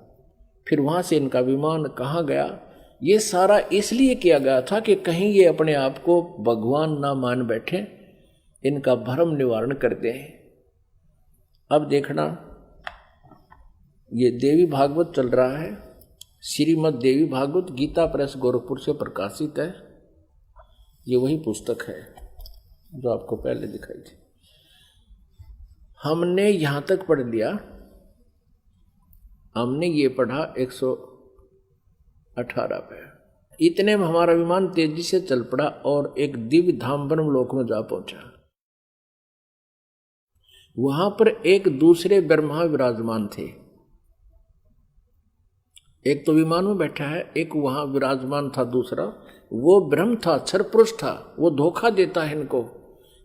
फिर वहां से इनका विमान कहाँ गया, ये सारा इसलिए किया गया था कि कहीं ये अपने आप को भगवान ना मान बैठे, इनका भ्रम निवारण कर दें। अब देखना, ये देवी भागवत चल रहा है, श्रीमद् देवी भागवत गीता प्रेस गोरखपुर से प्रकाशित है। ये वही पुस्तक है जो आपको पहले दिखाई थी। हमने यहां तक पढ़ लिया, हमने ये पढ़ा 118 पे। इतने में हमारा विमान तेजी से चल पड़ा और एक दिव्य धाम ब्रह्म लोक में जा पहुंचा। वहां पर एक दूसरे ब्रह्मा विराजमान थे। एक तो विमान में बैठा है, एक वहां विराजमान था दूसरा, वो ब्रह्म था, क्षर पुरुष था, वो धोखा देता है इनको,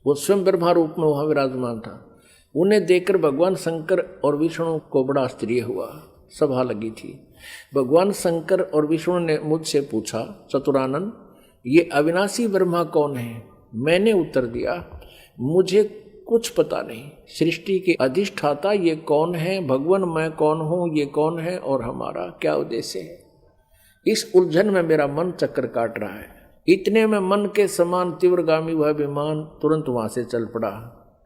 वो स्वयं ब्रह्मा रूप में वहां विराजमान था। उन्हें देखकर भगवान शंकर और विष्णु को बड़ा आश्चर्य हुआ, सभा लगी थी। भगवान शंकर और विष्णु ने मुझसे पूछा, चतुरानन ये अविनाशी ब्रह्मा कौन है? मैंने उत्तर दिया, मुझे कुछ पता नहीं। सृष्टि के अधिष्ठाता ये कौन है? भगवान मैं कौन हूं? ये कौन है? और हमारा क्या उद्देश्य है? इस उलझन में मेरा मन चक्कर काट रहा है। इतने में मन के समान तीव्रगामी वह विमान तुरंत वहां से चल पड़ा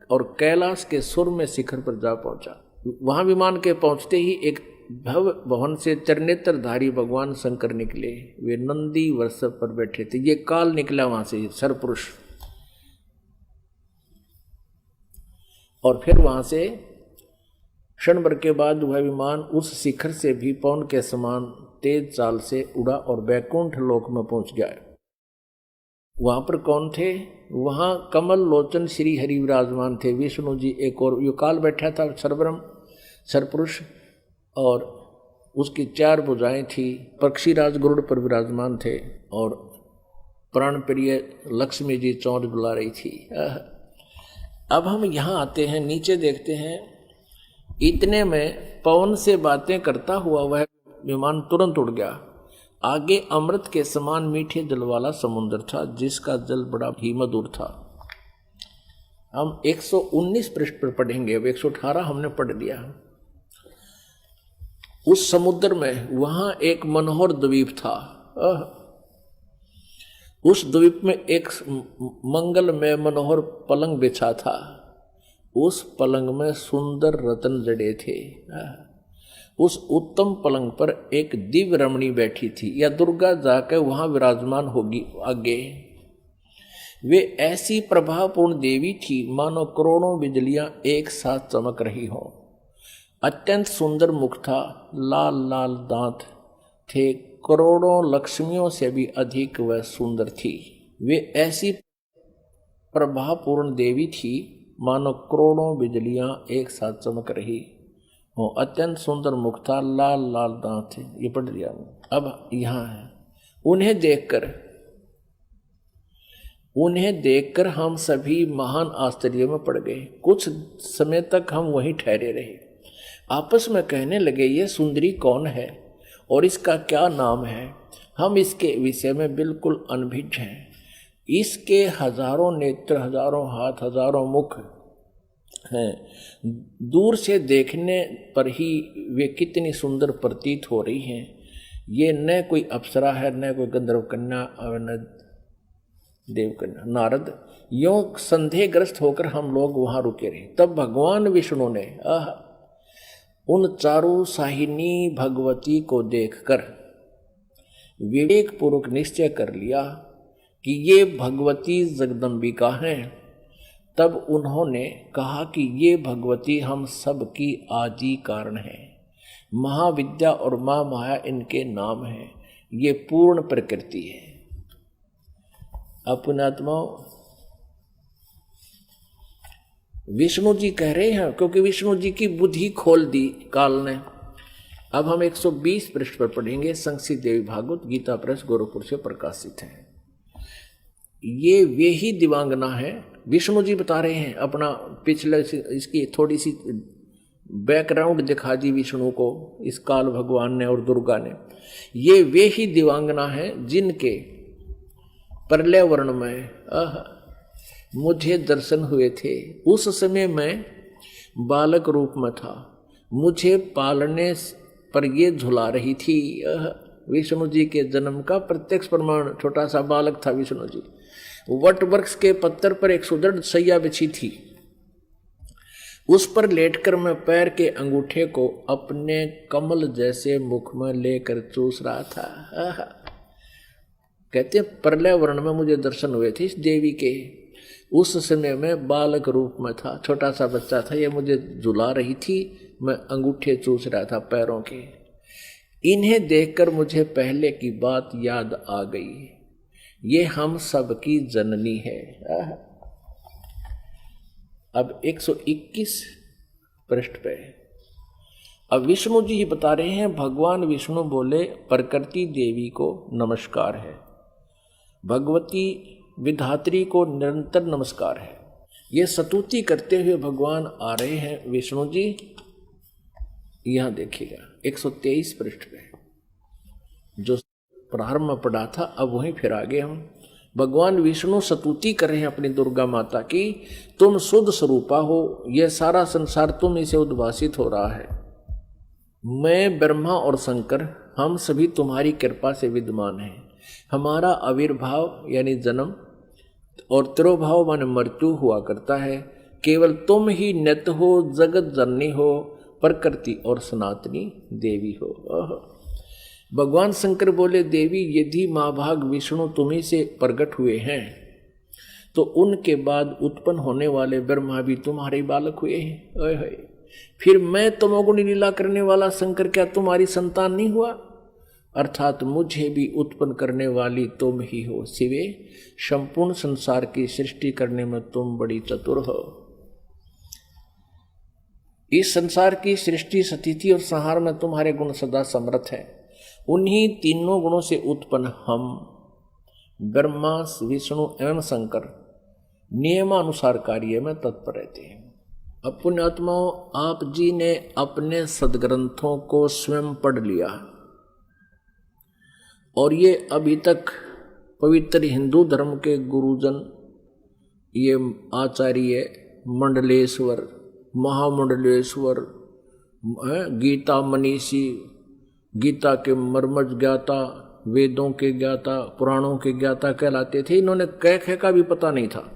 और कैलाश के सुर में शिखर पर जा पहुंचा। वहां विमान के पहुंचते ही एक भव भवन से त्रिनेत्रधारी भगवान शंकर निकले। वे नंदी वृषभ पर बैठे थे। ये काल निकला वहां से, सरपुरुष। और फिर वहां से क्षण भर के बाद वह विमान उस शिखर से भी पवन के समान तेज चाल से उड़ा और बैकुंठ लोक में पहुंच गया। वहां पर कौन थे? वहां कमल लोचन श्री हरि विराजमान थे, विष्णु जी, एक और यो काल बैठा था, सरब्रह्म सरपुरुष, और उसकी 4 भुजाएं थी। पक्षीराज गरुड़ पर विराजमान थे और प्राण प्रिय लक्ष्मी जी चौंच बुला रही थी। अब हम यहाँ आते हैं, नीचे देखते हैं। इतने में पवन से बातें करता हुआ वह विमान तुरंत उड़ गया। आगे अमृत के समान मीठे जल वाला समुद्र था, जिसका जल बड़ा ही मधुर था। हम 119 पृष्ठ पर पढ़ेंगे, अब 118 हमने पढ़ लिया। उस समुद्र में वहां एक मनोहर द्वीप था। उस द्वीप में एक मंगल में मनोहर पलंग बिछा था। उस पलंग में सुंदर रत्न जड़े थे। उस उत्तम पलंग पर एक दिव्य रमणी बैठी थी, या दुर्गा जाकर वहां विराजमान होगी आगे। वे ऐसी प्रभावपूर्ण देवी थी मानो करोड़ों बिजलियां एक साथ चमक रही हो। अत्यंत सुंदर मुख था, लाल लाल दांत थे, करोड़ों लक्ष्मियों से भी अधिक वह सुंदर थी। वे ऐसी प्रभावपूर्ण देवी थी मानो करोड़ों बिजलियां एक साथ चमक रही हो। अत्यंत सुंदर मुख था, लाल लाल दांत थे। ये पढ़ लिया। अब यहां है, उन्हें देखकर हम सभी महान आश्चर्य में पड़ गए। कुछ समय तक हम वहीं ठहरे रहे, आपस में कहने लगे, ये सुंदरी कौन है और इसका क्या नाम है? हम इसके विषय में बिल्कुल अनभिज्ञ हैं। इसके हजारों नेत्र, हजारों हाथ, हजारों मुख हैं। दूर से देखने पर ही वे कितनी सुंदर प्रतीत हो रही हैं। ये न कोई अप्सरा है, न कोई गंधर्व कन्या और न देव कन्या। नारद यों संदेहग्रस्त होकर हम लोग वहां रुके रहे। तब भगवान विष्णु ने उन चारों साहिनी भगवती को देखकर विवेक पूर्वक निश्चय कर लिया कि ये भगवती जगदम्बिका हैं। तब उन्होंने कहा कि ये भगवती हम सब की आदि कारण है। महाविद्या और मां माया इनके नाम हैं। ये पूर्ण प्रकृति है। अपने आत्माओं, विष्णु जी कह रहे हैं, क्योंकि विष्णु जी की बुद्धि खोल दी काल ने। अब हम 120 पृष्ठ पर पढ़ेंगे। संक्षिप्त देवी भागवत गीता प्रेस गोरखपुर से प्रकाशित है। ये वे ही दिवांगना है। विष्णु जी बता रहे हैं अपना पिछले, इसकी थोड़ी सी बैकग्राउंड दिखा दी विष्णु को इस काल भगवान ने और दुर्गा ने। ये वे ही दिवांगना है जिनके प्रलय वर्ण में मुझे दर्शन हुए थे। उस समय मैं बालक रूप में था, मुझे पालने पर ये झुला रही थी। विष्णु जी के जन्म का प्रत्यक्ष प्रमाण, छोटा सा बालक था विष्णु जी। वट वृक्ष के पत्थर पर एक सुदृढ़ सैया बिछी थी, उस पर लेटकर मैं पैर के अंगूठे को अपने कमल जैसे मुख में लेकर चूस रहा था। कहते प्रलय वर्ण में मुझे दर्शन हुए थे इस देवी के। उस समय में बालक रूप में था, छोटा सा बच्चा था। ये मुझे झुला रही थी, मैं अंगूठे चूस रहा था पैरों के। इन्हें देखकर मुझे पहले की बात याद आ गई। ये हम सब की जननी है। अब 121 पृष्ठ पे अब विष्णु जी ही बता रहे हैं। भगवान विष्णु बोले, प्रकृति देवी को नमस्कार है, भगवती विधात्री को निरंतर नमस्कार है। ये स्तुति करते हुए भगवान आ रहे हैं विष्णु जी। यहां देखिएगा 123 पृष्ठ पे जो प्रारंभ में पढ़ा था, अब वहीं फिर आगे हम। भगवान विष्णु स्तुति कर रहे हैं अपनी दुर्गा माता की। तुम शुद्ध स्वरूपा हो, यह सारा संसार तुम इसे उद्भासित हो रहा है। मैं ब्रह्मा और शंकर हम सभी तुम्हारी कृपा से विद्यमान हैं। हमारा आविर्भाव यानी जन्म और तिरोभाव माने मृत्यु हुआ करता है। केवल तुम ही नित्य हो, जगत जननी हो, प्रकृति और सनातनी देवी हो। भगवान शंकर बोले, देवी यदि महाभाग विष्णु तुम्ही से प्रकट हुए हैं तो उनके बाद उत्पन्न होने वाले ब्रह्मा भी तुम्हारे बालक हुए हैं। फिर मैं तमोगुणी लीला करने वाला शंकर क्या तुम्हारी संतान नहीं हुआ? अर्थात मुझे भी उत्पन्न करने वाली तुम ही हो। शिवे, संपूर्ण संसार की सृष्टि करने में तुम बड़ी चतुर हो। इस संसार की सृष्टि, स्थिति और संहार में तुम्हारे गुण सदा समर्थ है। उन्हीं तीनों गुणों से उत्पन्न हम ब्रह्मा, विष्णु एवं शंकर नियमानुसार कार्य में तत्पर रहते हैं। अब पुण्यात्माओं, आप जी ने अपने सदग्रंथों को स्वयं पढ़ लिया और ये अभी तक पवित्र हिंदू धर्म के गुरुजन, ये आचार्य मंडलेश्वर, महामंडलेश्वर, गीता मनीषी, गीता के मर्मज ज्ञाता, वेदों के ज्ञाता, पुराणों के ज्ञाता कहलाते थे। इन्होंने कह ख का भी पता नहीं था।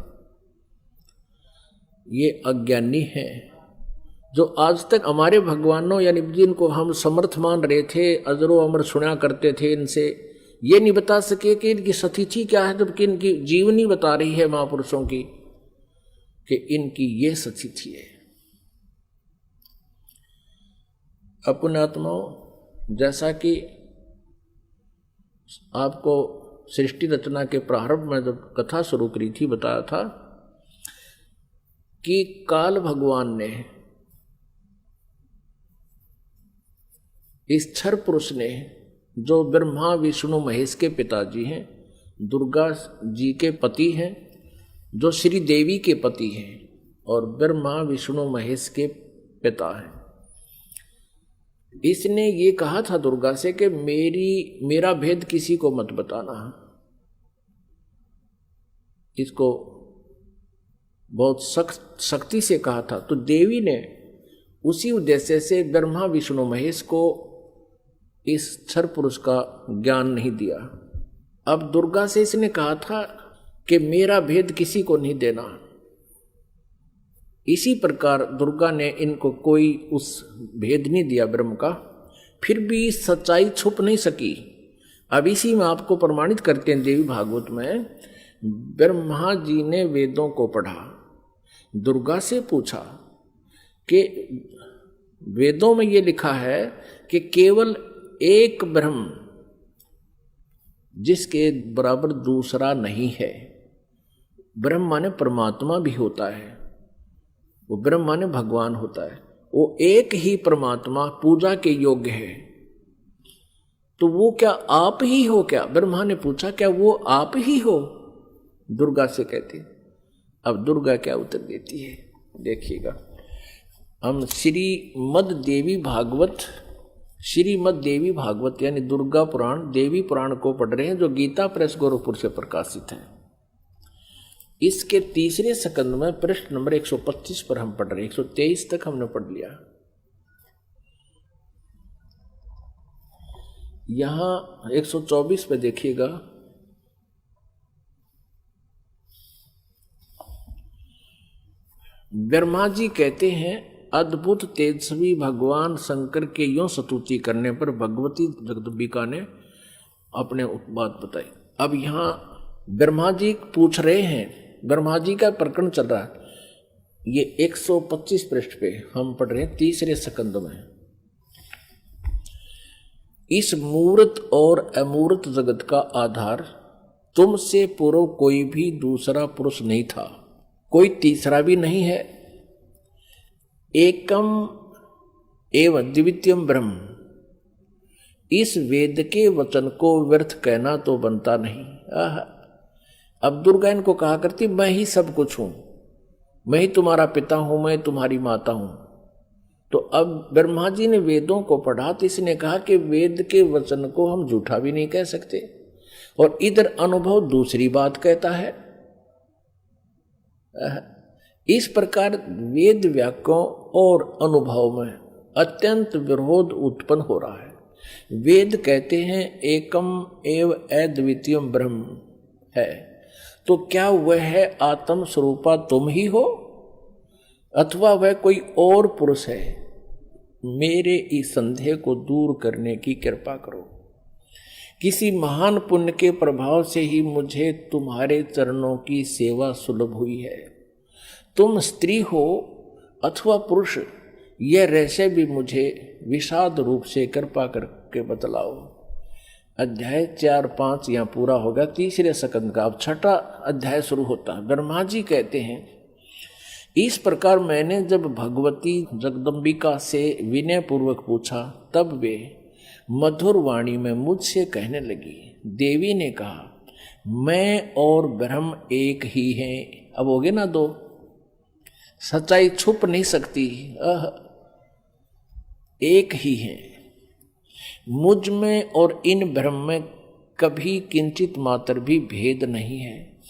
ये अज्ञानी हैं जो आज तक हमारे भगवानों यानी जिनको हम समर्थ मान रहे थे, अजरो अमर सुना करते थे, इनसे ये नहीं बता सके कि इनकी सतिथि क्या है, जबकि इनकी जीवनी बता रही है महापुरुषों की कि इनकी ये सतिथि है। अपनात्माओं, जैसा कि आपको सृष्टि रचना के प्रारंभ में जब कथा शुरू करी थी बताया था कि काल भगवान ने, इस क्षर पुरुष ने, जो ब्रह्मा विष्णु महेश के पिताजी हैं, दुर्गा जी के पति हैं, जो श्री देवी के पति हैं और ब्रह्मा विष्णु महेश के पिता हैं, इसने ये कहा था दुर्गा से कि मेरा भेद किसी को मत बताना। इसको बहुत सख्ती से कहा था। तो देवी ने उसी उद्देश्य से ब्रह्मा विष्णु महेश को इस क्षर पुरुष का ज्ञान नहीं दिया। अब दुर्गा से इसने कहा था कि मेरा भेद किसी को नहीं देना। इसी प्रकार दुर्गा ने इनको कोई उस भेद नहीं दिया ब्रह्म का, फिर भी सच्चाई छुप नहीं सकी। अब इसी में आपको प्रमाणित करते हैं देवी भागवत में, ब्रह्मा जी ने वेदों को पढ़ा, दुर्गा से पूछा कि वेदों में ये लिखा है कि केवल एक ब्रह्म जिसके बराबर दूसरा नहीं है। ब्रह्म माने परमात्मा भी होता है, वो ब्रह्म माने भगवान होता है, वो एक ही परमात्मा पूजा के योग्य है। तो वो क्या आप ही हो क्या? ब्रह्मा ने पूछा, क्या वो आप ही हो? दुर्गा से कहती। अब दुर्गा क्या उत्तर देती है देखिएगा। हम श्रीमद् देवी भागवत यानी दुर्गा पुराण, देवी पुराण को पढ़ रहे हैं, जो गीता प्रेस गोरखपुर से प्रकाशित है। इसके तीसरे स्कंद में पृष्ठ नंबर 125 पर हम पढ़ रहे हैं। 123 तक हमने पढ़ लिया। यहां 124 पे देखिएगा, ब्रह्मा जी कहते हैं, अद्भुत तेजस्वी भगवान शंकर के यों स्तुति करने पर भगवती जगदम्बिका ने अपने बात बताई। अब यहाँ ब्रह्मा जी पूछ रहे हैं, ब्रह्मा जी का प्रकरण चल रहा है। ये 125 पृष्ठ पे हम पढ़ रहे हैं तीसरे स्कंद में। इस मूर्त और अमूर्त जगत का आधार तुमसे पूर्व कोई भी दूसरा पुरुष नहीं था, कोई तीसरा भी नहीं है। एकम एवं द्वितीयम ब्रह्म। इस वेद के वचन को व्यर्थ कहना तो बनता नहीं। अब दुर्गा इनको कहा करती, मैं ही सब कुछ हूं, मैं ही तुम्हारा पिता हूं, मैं तुम्हारी माता हूं। तो अब ब्रह्मा जी ने वेदों को पढ़ा तो इसने कहा कि वेद के वचन को हम झूठा भी नहीं कह सकते, और इधर अनुभव दूसरी बात कहता है। इस प्रकार वेद वाक्यों और अनुभव में अत्यंत विरोध उत्पन्न हो रहा है। वेद कहते हैं एकम एव अद्वितीयम ब्रह्म है, तो क्या वह है आत्म स्वरूपा तुम ही हो अथवा वह कोई और पुरुष है? मेरे इस संदेह को दूर करने की कृपा करो। किसी महान पुण्य के प्रभाव से ही मुझे तुम्हारे चरणों की सेवा सुलभ हुई है। तुम स्त्री हो अथवा पुरुष, यह रहस्य भी मुझे विषाद रूप से कृपा करके बतलाओ। अध्याय 4-5 यहाँ पूरा होगा, तीसरे स्कंद का अब छठा अध्याय शुरू होता है। ब्रह्मा जी कहते हैं, इस प्रकार मैंने जब भगवती जगदम्बिका से विनय पूर्वक पूछा, तब वे मधुर वाणी में मुझसे कहने लगी। देवी ने कहा, मैं और ब्रह्म एक ही हैं। अब हो गए ना दो, सच्चाई छुप नहीं सकती, एक ही हैं। मुझ में और इन ब्रह्म में कभी किंचित मात्र भी भेद नहीं है।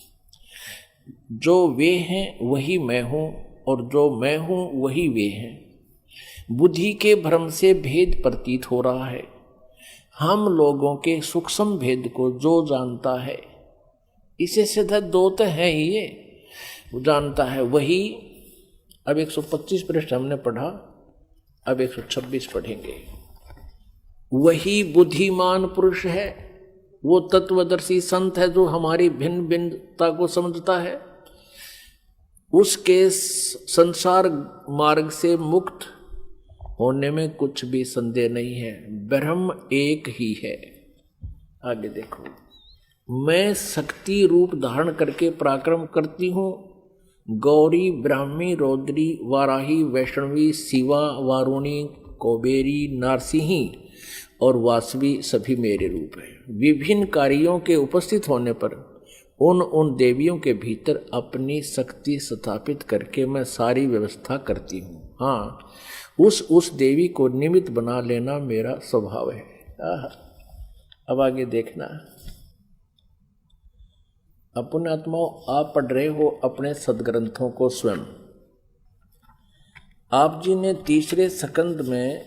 जो वे हैं वही मैं हूं, और जो मैं हूं वही वे हैं। बुद्धि के भ्रम से भेद प्रतीत हो रहा है, हम लोगों के सूक्ष्म भेद को जो जानता है, इसे सीधा दो तो है ही, ये वो जानता है वही। अब 125 पृष्ठ हमने पढ़ा, अब 126 पढ़ेंगे। वही बुद्धिमान पुरुष है, वो तत्वदर्शी संत है जो हमारी भिन्न भिन्नता को समझता है। उसके संसार मार्ग से मुक्त होने में कुछ भी संदेह नहीं है। ब्रह्म एक ही है। आगे देखो, मैं शक्ति रूप धारण करके पराक्रम करती हूँ। गौरी, ब्राह्मी, रौद्री, वाराही, वैष्णवी, शिवा, वारुणी, कुबेरी, नारसिंही और वासवी सभी मेरे रूप हैं। विभिन्न कार्यों के उपस्थित होने पर उन देवियों के भीतर अपनी शक्ति स्थापित करके मैं सारी व्यवस्था करती हूँ। हाँ, उस देवी को निमित्त बना लेना मेरा स्वभाव है। अब आगे देखना। अपने आत्माओं, आप पढ़ रहे हो अपने सदग्रंथों को स्वयं। आप जी ने तीसरे स्कंद में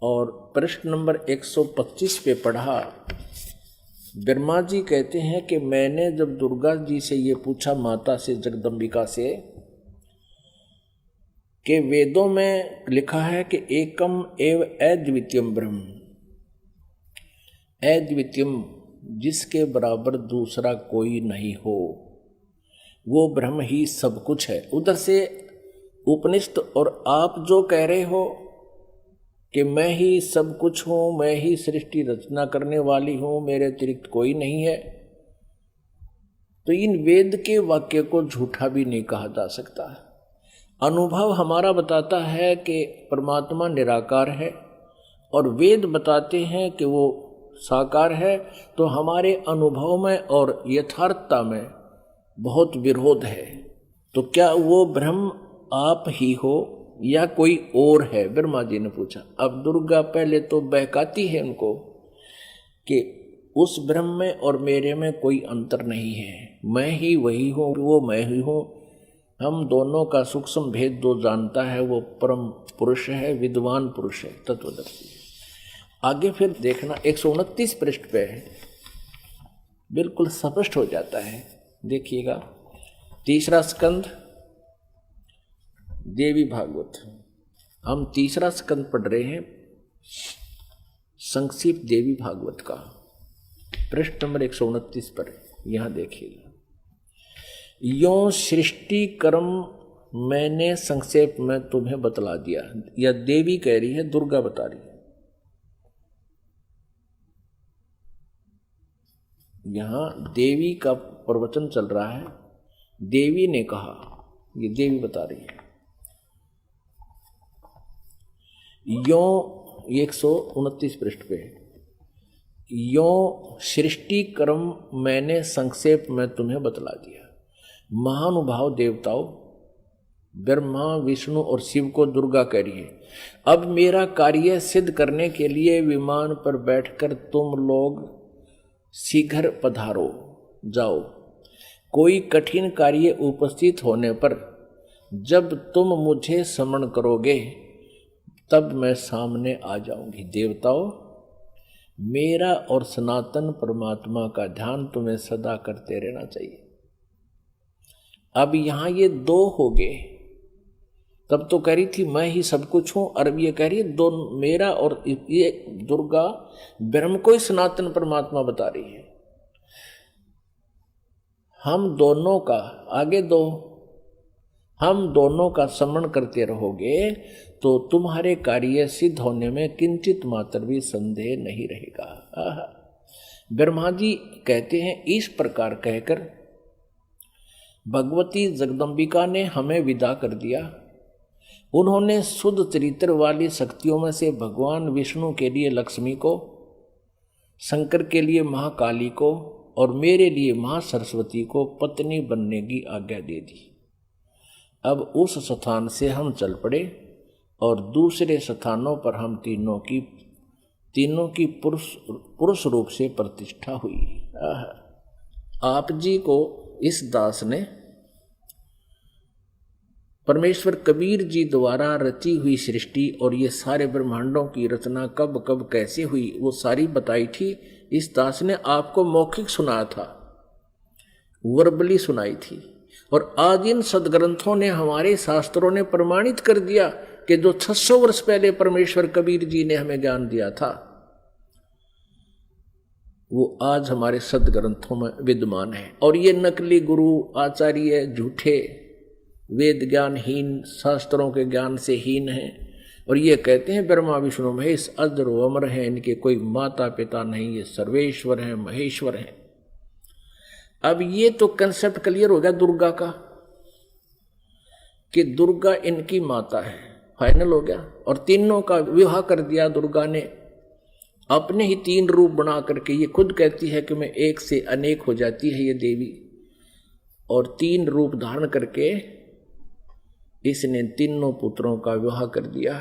और पृष्ठ नंबर 125 पे पढ़ा। ब्रह्मा जी कहते हैं कि मैंने जब दुर्गा जी से ये पूछा, माता से, जगदम्बिका से, कि वेदों में लिखा है कि एकम एव अद्वितीयम ब्रह्म, अद्वितीयम जिसके बराबर दूसरा कोई नहीं हो, वो ब्रह्म ही सब कुछ है। उधर से उपनिषद और आप जो कह रहे हो कि मैं ही सब कुछ हूँ, मैं ही सृष्टि रचना करने वाली हूँ, मेरे अतिरिक्त कोई नहीं है, तो इन वेद के वाक्य को झूठा भी नहीं कहा जा सकता। अनुभव हमारा बताता है कि परमात्मा निराकार है और वेद बताते हैं कि वो साकार है, तो हमारे अनुभव में और यथार्थता में बहुत विरोध है। तो क्या वो ब्रह्म आप ही हो या कोई और है? ब्रह्मा जी ने पूछा। अब दुर्गा पहले तो बहकाती है उनको कि उस ब्रह्म में और मेरे में कोई अंतर नहीं है, मैं ही वही हूँ, वो मैं ही हूँ। हम दोनों का सूक्ष्म भेद जो जानता है वो परम पुरुष है, विद्वान पुरुष है, तत्वदर्शी। आगे फिर देखना 129 पृष्ठ पे है, बिल्कुल स्पष्ट हो जाता है। देखिएगा, तीसरा स्कंद देवी भागवत, हम तीसरा स्कंद पढ़ रहे हैं, संक्षिप्त देवी भागवत का, पृष्ठ नंबर 129 पर। यहां देखिएगा, यों सृष्टि कर्म मैंने संक्षेप में तुम्हें बतला दिया। यह देवी कह रही है, दुर्गा बता रही है। यहां देवी का प्रवचन चल रहा है, देवी ने कहा, ये देवी बता रही है। यों 129 पृष्ठ पे, यों सृष्टि कर्म मैंने संक्षेप में तुम्हें बतला दिया। महानुभाव देवताओं, ब्रह्मा, विष्णु और शिव को दुर्गा कह रही है, अब मेरा कार्य सिद्ध करने के लिए विमान पर बैठकर तुम लोग शीघ्र पधारो, जाओ। कोई कठिन कार्य उपस्थित होने पर जब तुम मुझे स्मरण करोगे तब मैं सामने आ जाऊंगी। देवताओं, मेरा और सनातन परमात्मा का ध्यान तुम्हें सदा करते रहना चाहिए। अब यहां ये दो हो गए, तब तो कह रही थी मैं ही सब कुछ हूं, और अब ये कह रही है दो, मेरा और ये दुर्गा ब्रह्म को ही सनातन परमात्मा बता रही है। हम दोनों का, आगे दो, हम दोनों का स्मरण करते रहोगे तो तुम्हारे कार्य सिद्ध होने में किंचित मात्र भी संदेह नहीं रहेगा। ब्रह्मा जी कहते हैं, इस प्रकार कहकर भगवती जगदम्बिका ने हमें विदा कर दिया। उन्होंने शुद्ध चरित्र वाली शक्तियों में से भगवान विष्णु के लिए लक्ष्मी को, शंकर के लिए महाकाली को और मेरे लिए महासरस्वती को पत्नी बनने की आज्ञा दे दी। अब उस स्थान से हम चल पड़े और दूसरे स्थानों पर हम तीनों की पुरुष रूप से प्रतिष्ठा हुई। आप जी को इस दास ने परमेश्वर कबीर जी द्वारा रची हुई सृष्टि और ये सारे ब्रह्मांडों की रचना कब कब कैसे हुई वो सारी बताई थी। इस दास ने आपको मौखिक सुनाया था, वर्बली सुनाई थी। और आज इन सदग्रंथों ने, हमारे शास्त्रों ने प्रमाणित कर दिया कि जो 600 वर्ष पहले परमेश्वर कबीर जी ने हमें ज्ञान दिया था वो आज हमारे सदग्रंथों में विद्यमान है। और ये नकली गुरु आचार्य झूठे वेद ज्ञानहीन, शास्त्रों के ज्ञान से हीन हैं और ये कहते हैं ब्रह्मा विष्णु महेश अजर अमर हैं, इनके कोई माता पिता नहीं, ये सर्वेश्वर हैं, महेश्वर हैं। अब ये तो कंसेप्ट क्लियर हो गया दुर्गा का कि दुर्गा इनकी माता है, फाइनल हो गया। और तीनों का विवाह कर दिया दुर्गा ने, अपने ही 3 रूप बना करके। ये खुद कहती है कि मैं एक से अनेक हो जाती है ये देवी, और 3 रूप धारण करके इसने तीनों पुत्रों का विवाह कर दिया।